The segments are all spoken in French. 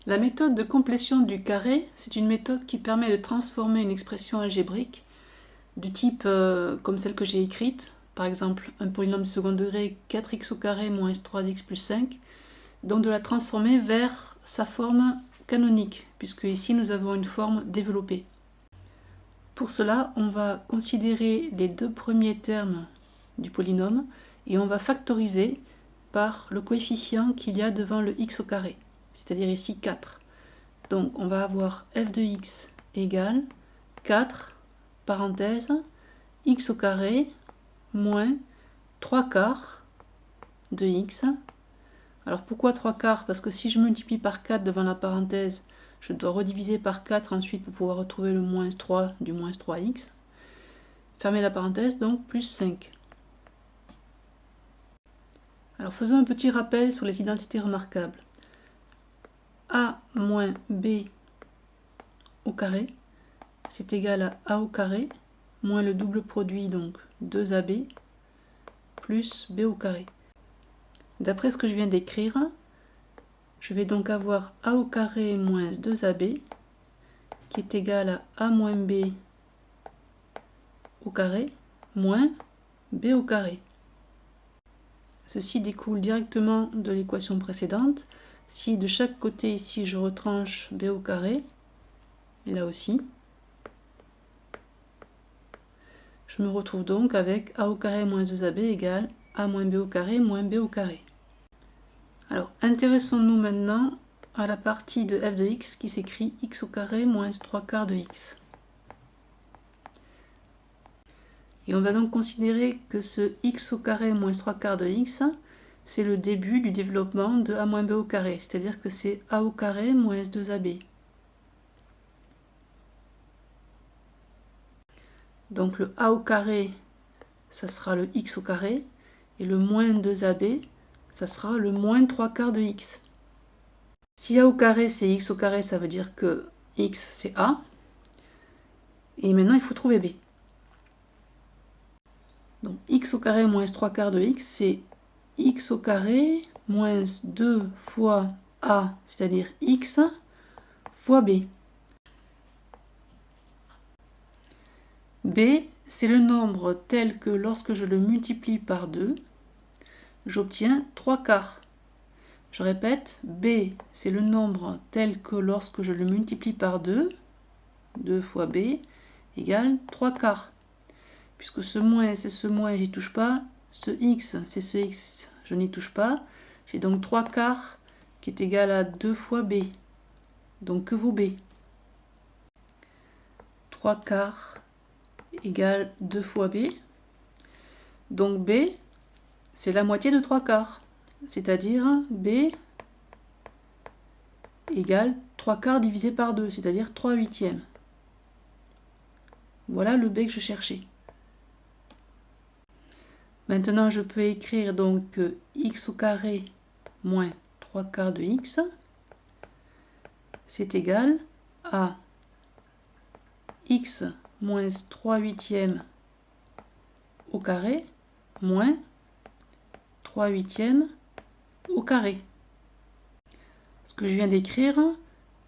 La méthode de complétion du carré, c'est une méthode qui permet de transformer une expression algébrique du type comme celle que j'ai écrite, par exemple un polynôme de second degré 4x au carré moins 3x plus 5, donc de la transformer vers sa forme canonique, puisque ici nous avons une forme développée. Pour cela, on va considérer les deux premiers termes du polynôme et on va factoriser par le coefficient qu'il y a devant le x au carré, c'est-à-dire ici 4. Donc on va avoir f de x égale 4, parenthèse, x au carré moins 3 quarts de x. Alors pourquoi 3 quarts? Parce que si je multiplie par 4 devant la parenthèse, je dois rediviser par 4 ensuite pour pouvoir retrouver le moins 3 du moins 3x. Fermez la parenthèse, donc plus 5. Alors faisons un petit rappel sur les identités remarquables. A moins B au carré, c'est égal à A au carré, moins le double produit, donc 2AB, plus B au carré. D'après ce que je viens d'écrire, je vais donc avoir A au carré moins 2AB, qui est égal à A moins B au carré, moins B au carré. Ceci découle directement de l'équation précédente. Si de chaque côté ici je retranche B au carré, et là aussi, je me retrouve donc avec A au carré moins 2AB égale A moins B au carré moins B au carré. Alors intéressons-nous maintenant à la partie de f de x qui s'écrit x au carré moins 3 quarts de x. Et on va donc considérer que ce x au carré moins 3 quarts de x, c'est le début du développement de a moins b au carré, c'est-à-dire que c'est a au carré moins 2ab. Donc le a au carré, ça sera le x au carré, et le moins 2ab, ça sera le moins 3 quarts de x. Si a au carré c'est x au carré, ça veut dire que x c'est a. Et maintenant il faut trouver b. Donc x au carré moins 3 quarts de x, c'est x au carré moins 2 fois a, c'est-à-dire x, fois b. B, c'est le nombre tel que lorsque je le multiplie par 2, j'obtiens 3 quarts. Je répète, b, c'est le nombre tel que lorsque je le multiplie par 2, 2 fois b, égale 3 quarts. Puisque ce moins, c'est ce moins, j'y touche pas. Ce x, c'est ce x, je n'y touche pas. J'ai donc 3 quarts qui est égal à 2 fois b. Donc que vaut b? 3 quarts égale 2 fois b. Donc b, c'est la moitié de 3 quarts. C'est-à-dire b égale 3 quarts divisé par 2, c'est-à-dire 3 huitièmes. Voilà le b que je cherchais. Maintenant, je peux écrire donc que x au carré moins 3 quarts de x, c'est égal à x moins 3 huitièmes au carré moins 3 huitièmes au carré. Ce que je viens d'écrire,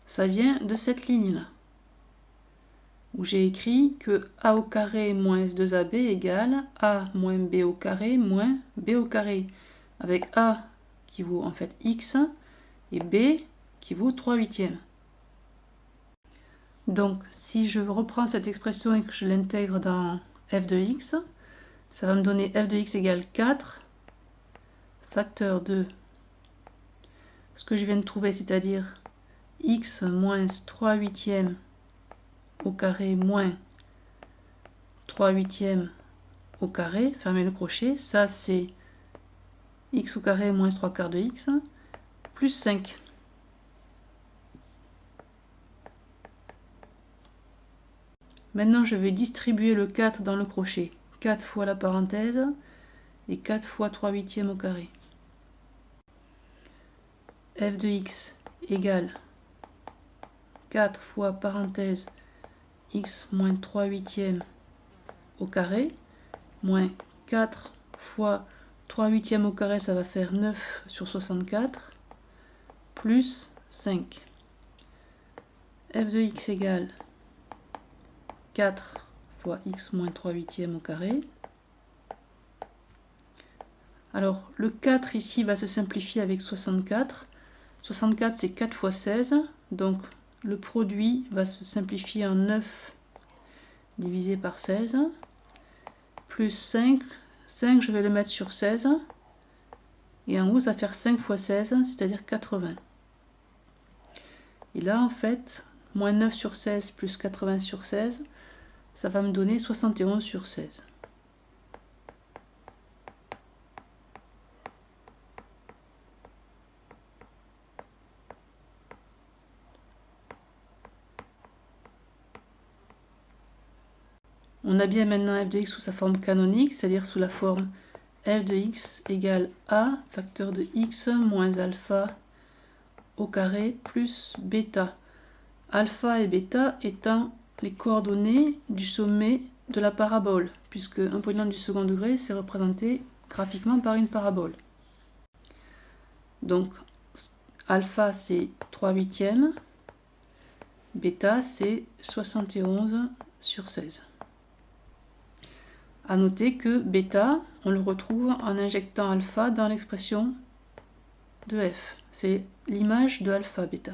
ça vient de cette ligne-là, où j'ai écrit que a au carré moins 2ab égale a moins b au carré moins b au carré, avec a qui vaut en fait x et b qui vaut 3 huitièmes. Donc si je reprends cette expression et que je l'intègre dans f de x, ça va me donner f de x égale 4 facteur de ce que je viens de trouver, c'est-à-dire x moins 3 huitièmes au carré moins 3 huitièmes au carré, fermez le crochet, ça c'est x au carré moins 3 quarts de x, plus 5. Maintenant je vais distribuer le 4 dans le crochet, 4 fois la parenthèse et 4 fois 3 huitièmes au carré. F de x égale 4 fois parenthèse x moins 3 huitièmes au carré, moins 4 fois 3 huitièmes au carré, ça va faire 9 sur 64, plus 5. f de x égale 4 fois x moins 3 huitièmes au carré. Alors, le 4 ici va se simplifier avec 64. 64, c'est 4 fois 16. Donc, le produit va se simplifier en 9 divisé par 16. Plus 5. 5, je vais le mettre sur 16. Et en haut, ça va faire 5 fois 16, c'est-à-dire 80. Et là, en fait, moins 9 sur 16 plus 80 sur 16, ça va me donner 71 sur 16. On a bien maintenant f de x sous sa forme canonique, c'est-à-dire sous la forme f de x égale a, facteur de x, moins alpha au carré, plus bêta. Alpha et bêta étant les coordonnées du sommet de la parabole, puisque un polynôme du second degré, c'est représenté graphiquement par une parabole. Donc, alpha, c'est 3 huitièmes, bêta, c'est 71 sur 16. A noter que bêta, on le retrouve en injectant alpha dans l'expression de f. C'est l'image de alpha bêta.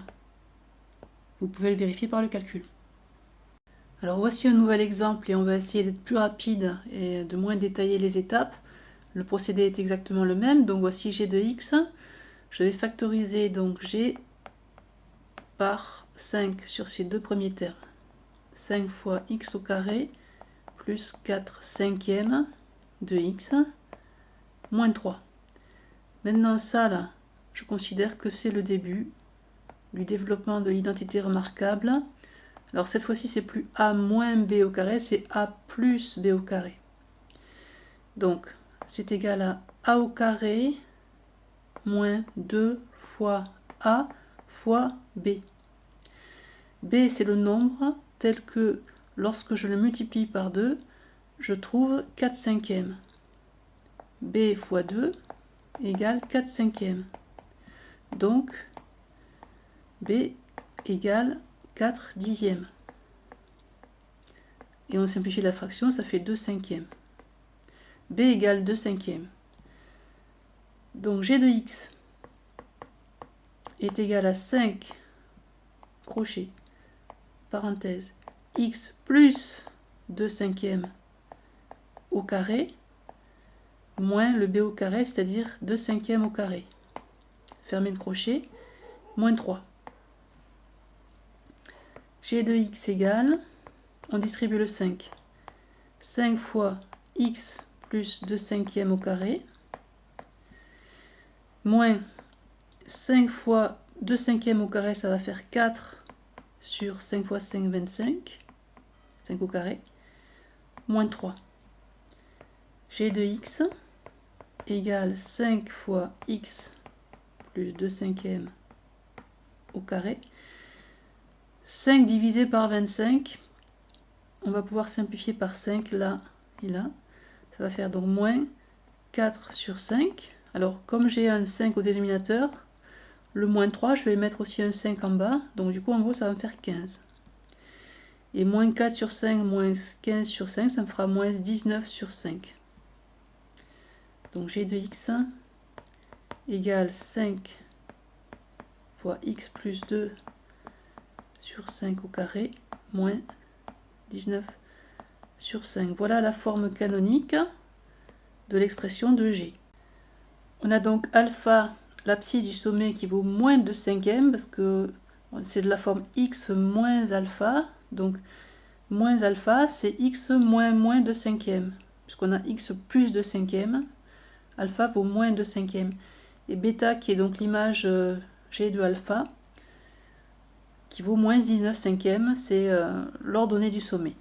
Vous pouvez le vérifier par le calcul. Alors voici un nouvel exemple et on va essayer d'être plus rapide et de moins détailler les étapes. Le procédé est exactement le même, donc voici g de x. Je vais factoriser donc g par 5 sur ces deux premiers termes. 5 fois x au carré plus 4 cinquièmes de x moins 3. Maintenant ça là, je considère que c'est le début du développement de l'identité remarquable. Alors cette fois-ci c'est plus a moins b au carré, c'est a plus b au carré. Donc c'est égal à a au carré moins 2 fois a fois b. B c'est le nombre tel que lorsque je le multiplie par 2, je trouve 4 cinquièmes. B fois 2 égale 4 cinquièmes. Donc, B égale 4 dixièmes. Et on simplifie la fraction, ça fait 2 cinquièmes. B égale 2 cinquièmes. Donc, G de x est égal à 5, crochet, parenthèse, x plus 2 cinquièmes au carré, moins le b au carré, c'est-à-dire 2 cinquièmes au carré. Fermez le crochet, moins 3. G de x égale, on distribue le 5. 5 fois x plus 2 cinquièmes au carré, moins 5 fois 2 cinquièmes au carré, ça va faire 4 sur 5 fois 5, 25. 5 au carré, moins 3. G de x égale 5 fois x plus 2 cinquièmes au carré. 5 divisé par 25, on va pouvoir simplifier par 5 là et là. Ça va faire donc moins 4 sur 5. Alors comme j'ai un 5 au dénominateur, le moins 3, je vais mettre aussi un 5 en bas. Donc du coup en gros ça va me faire 15. Et moins 4 sur 5, moins 15 sur 5, ça me fera moins 19 sur 5. Donc g de x égale 5 fois x plus 2 sur 5 au carré, moins 19 sur 5. Voilà la forme canonique de l'expression de g. On a donc alpha, l'abscisse du sommet qui vaut moins 2 cinquièmes, parce que c'est de la forme x moins alpha. Donc, moins alpha, c'est x moins moins 2 cinquièmes. Puisqu'on a x plus 2 cinquièmes, alpha vaut moins 2 cinquièmes. Et bêta, qui est donc l'image g de alpha, qui vaut moins 19 cinquièmes, c'est l'ordonnée du sommet.